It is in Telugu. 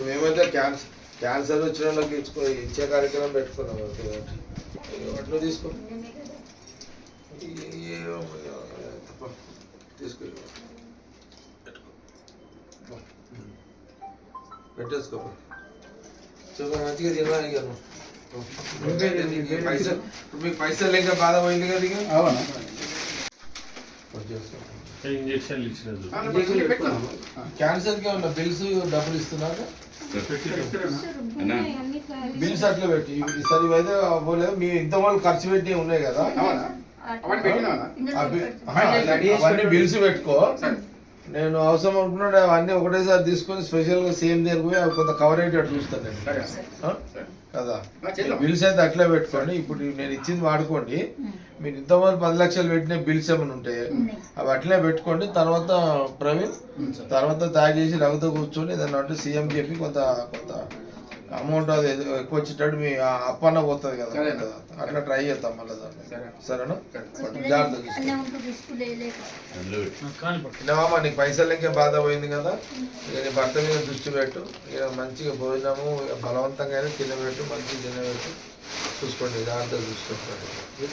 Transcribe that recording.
మేమైతే క్యాన్సర్ వచ్చిన వాళ్ళకి ఇచ్చే కార్యక్రమం పెట్టుకున్నాం. అట్లా తీసుకో తీసుకో పెట్టేసుకో మంచిగా తినడానికి మీకు పైసలు లేక బాధ పోయింది కదా ఇక క్యాన్సర్ కి ఉన్న బిల్స్ డబ్బులు ఇస్తున్నారు. బిల్స్ అట్లా పెట్టి ఈసారి ఇవైతే అవ్వలేదు. మీ ఇంత వాళ్ళు ఖర్చు పెట్టి ఉన్నాయి కదా అవన్నీ బిల్స్ పెట్టుకో. నేను అవసరం అనుకున్నాడు అవన్నీ ఒకటేసారి తీసుకొని స్పెషల్గా సేమ్ దగ్గర పోయి కొంత కవర్ అయ్యేటట్టు చూస్తాను నేను కదా. బిల్స్ అయితే అట్లా పెట్టుకోండి. ఇప్పుడు నేను ఇచ్చింది వాడుకోండి. మీరు ఇంతమంది 10 లక్షలు పెట్టిన బిల్స్ ఏమైనా ఉంటాయి అవి అట్లే పెట్టుకోండి. తర్వాత ప్రవీణ్ తర్వాత తయారు చేసి రఘుతో కూర్చొని ఏదన్నా అంటే సీఎం చెప్పి కొంత అమౌంట్ అది ఎక్కువ వచ్చేటట్టు మీ అప్పన్న పోతుంది కదా అట్లా ట్రై చేద్దాం మళ్ళీ దాన్ని. సరేనా? జాగ్రత్త నీకు పైసలు ఇంకే బాధ పోయింది కదా. ఇక నీ భర్త మీద దృష్టి పెట్టు. ఇక మంచిగా భోజనము బలవంతంగా తినబెట్టు, మంచిగా తినబెట్టు. చూసుకోండి, జాగ్రత్తగా చూసుకోండి.